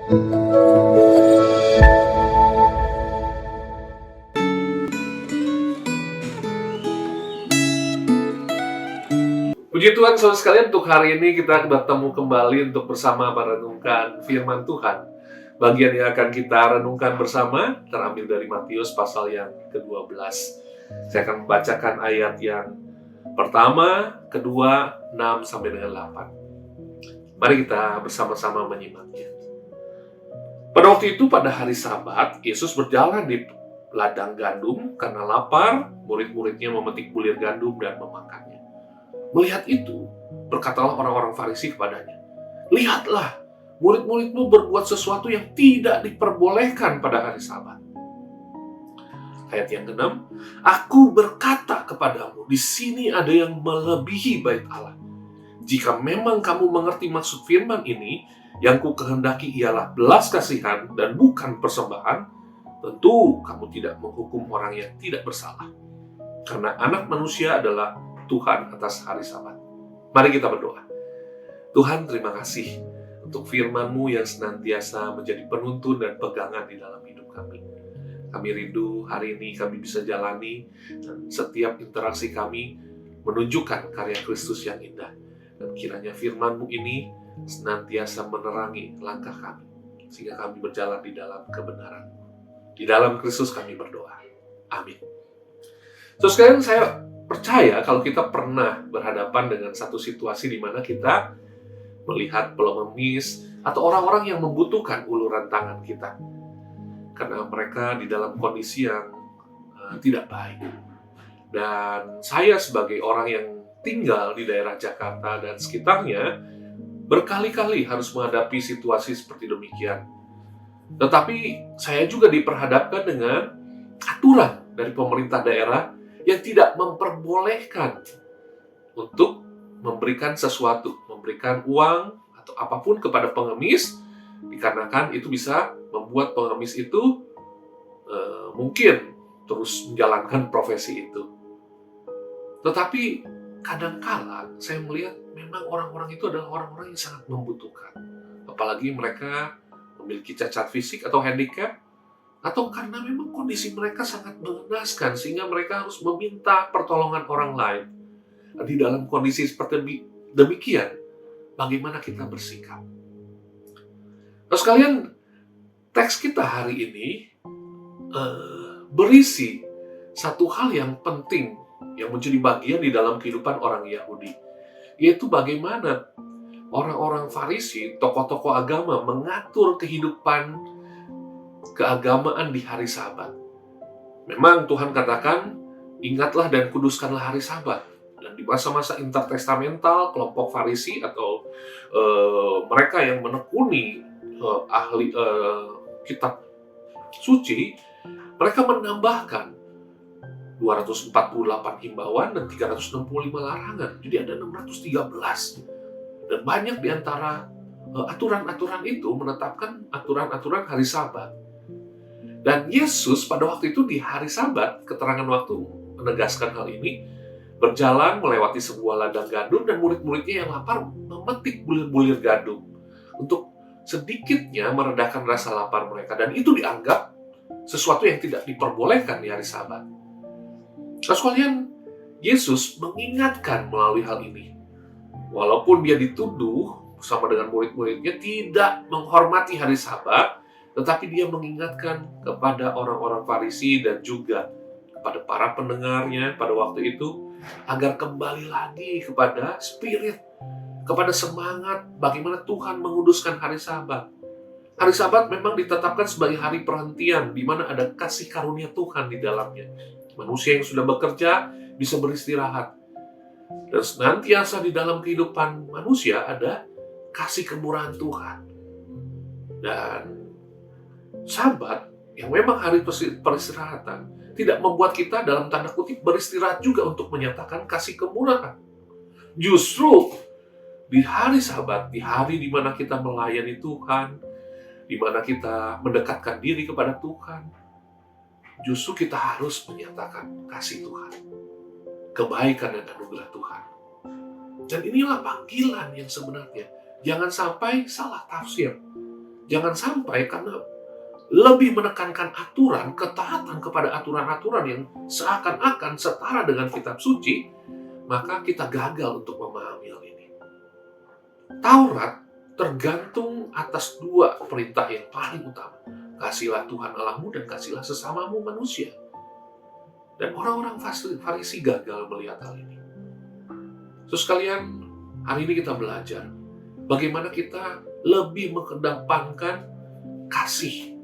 Puji Tuhan, saudara sekalian, untuk hari ini kita bertemu kembali untuk bersama merenungkan firman Tuhan. Bagian yang akan kita renungkan bersama terambil dari Matius pasal yang ke-12. Saya akan membacakan ayat yang pertama, kedua, 6 sampai dengan 8. Mari kita bersama-sama menyimaknya. Pada waktu itu, pada hari Sabat, Yesus berjalan di ladang gandum karena lapar. Murid-muridnya memetik bulir gandum dan memakannya. Melihat itu, berkatalah orang-orang Farisi kepadanya, "Lihatlah, murid-muridmu berbuat sesuatu yang tidak diperbolehkan pada hari Sabat." Ayat yang ke-6, "Aku berkata kepadamu, di sini ada yang melebihi bait Allah. Jika memang kamu mengerti maksud firman ini, yang ku kehendaki ialah belas kasihan dan bukan persembahan, tentu kamu tidak menghukum orang yang tidak bersalah. Karena Anak Manusia adalah Tuhan atas hari Sabat." Mari kita berdoa. Tuhan, terima kasih untuk firman-Mu yang senantiasa menjadi penuntun dan pegangan di dalam hidup kami. Kami rindu hari ini kami bisa jalani, dan setiap interaksi kami menunjukkan karya Kristus yang indah. Dan kiranya firman-Mu ini senantiasa menerangi langkah kami, sehingga kami berjalan di dalam kebenaran. Di dalam Kristus kami berdoa. Amin. So, sekarang saya percaya kalau kita pernah berhadapan dengan satu situasi di mana kita melihat pengemis atau orang-orang yang membutuhkan uluran tangan kita karena mereka di dalam kondisi yang tidak baik. Dan saya sebagai orang yang tinggal di daerah Jakarta dan sekitarnya berkali-kali harus menghadapi situasi seperti demikian. Tetapi saya juga diperhadapkan dengan aturan dari pemerintah daerah yang tidak memperbolehkan untuk memberikan sesuatu, memberikan uang atau apapun kepada pengemis, dikarenakan itu bisa membuat pengemis itu mungkin terus menjalankan profesi itu. Tetapi kadangkala saya melihat memang orang-orang itu adalah orang-orang yang sangat membutuhkan. Apalagi mereka memiliki cacat fisik atau handicap, atau karena memang kondisi mereka sangat mengenaskan sehingga mereka harus meminta pertolongan orang lain. Di dalam kondisi seperti demikian, bagaimana kita bersikap? Nah, sekalian, teks kita hari ini berisi satu hal yang penting yang menjadi bagian di dalam kehidupan orang Yahudi, yaitu bagaimana orang-orang Farisi, tokoh-tokoh agama mengatur kehidupan keagamaan di hari Sabat. Memang Tuhan katakan, ingatlah dan kuduskanlah hari Sabat. Dan di masa-masa intertestamental, kelompok Farisi atau mereka yang menekuni ahli kitab suci, mereka menambahkan 248 himbauan dan 365 larangan. Jadi ada 613. Dan banyak di antara aturan-aturan itu menetapkan aturan-aturan hari Sabat. Dan Yesus pada waktu itu di hari Sabat, keterangan waktu menegaskan hal ini, berjalan melewati sebuah ladang gandum dan murid-muridnya yang lapar memetik bulir-bulir gandum untuk sedikitnya meredakan rasa lapar mereka. Dan itu dianggap sesuatu yang tidak diperbolehkan di hari Sabat. Nah, sekalian, Yesus mengingatkan melalui hal ini. Walaupun dia dituduh bersama dengan murid-muridnya tidak menghormati hari Sabat, tetapi dia mengingatkan kepada orang-orang Farisi dan juga kepada para pendengarnya pada waktu itu agar kembali lagi kepada spirit, kepada semangat bagaimana Tuhan menguduskan hari Sabat. Hari Sabat memang ditetapkan sebagai hari perhentian di mana ada kasih karunia Tuhan di dalamnya. Manusia yang sudah bekerja bisa beristirahat. Dan senantiasa di dalam kehidupan manusia ada kasih kemurahan Tuhan. Dan Sabat yang memang hari peristirahatan tidak membuat kita dalam tanda kutip beristirahat juga untuk menyatakan kasih kemurahan. Justru di hari Sabat, di hari di mana kita melayani Tuhan, di mana kita mendekatkan diri kepada Tuhan, justru kita harus menyatakan kasih Tuhan, kebaikan dan anugerah Tuhan. Dan inilah panggilan yang sebenarnya. Jangan sampai salah tafsir. Jangan sampai karena lebih menekankan aturan, ketaatan kepada aturan-aturan yang seakan-akan setara dengan kitab suci, maka kita gagal untuk memahami hal ini. Taurat tergantung atas dua perintah yang paling utama. Kasihilah Tuhan Allahmu dan kasihilah sesamamu manusia. Dan orang-orang Farisi gagal melihat hal ini. Terus kalian, hari ini kita belajar bagaimana kita lebih mengedepankan kasih,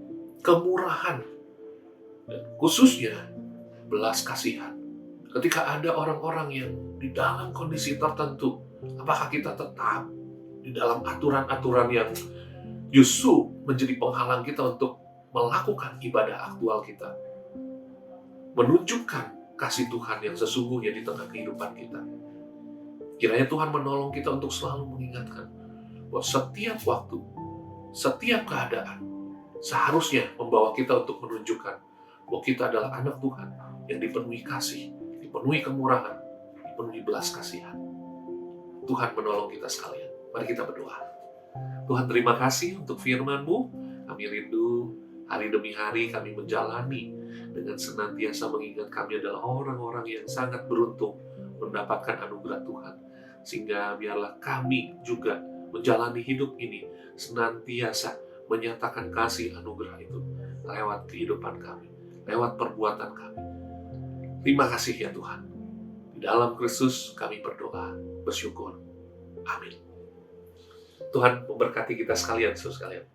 kemurahan, dan khususnya belas kasihan. Ketika ada orang-orang yang di dalam kondisi tertentu, apakah kita tetap di dalam aturan-aturan yang justru menjadi penghalang kita untuk melakukan ibadah aktual kita, menunjukkan kasih Tuhan yang sesungguhnya di tengah kehidupan kita. Kiranya Tuhan menolong kita untuk selalu mengingatkan bahwa setiap waktu, setiap keadaan seharusnya membawa kita untuk menunjukkan bahwa kita adalah anak Tuhan yang dipenuhi kasih, dipenuhi kemurahan, dipenuhi belas kasihan. Tuhan menolong kita sekalian. Mari kita berdoa. Tuhan, terima kasih untuk firman-Mu. Kami rindu hari demi hari kami menjalani dengan senantiasa mengingat kami adalah orang-orang yang sangat beruntung mendapatkan anugerah Tuhan. Sehingga biarlah kami juga menjalani hidup ini senantiasa menyatakan kasih anugerah itu lewat kehidupan kami, lewat perbuatan kami. Terima kasih ya Tuhan. Di dalam Kristus kami berdoa, bersyukur. Amin. Tuhan memberkati kita sekalian, saudara sekalian.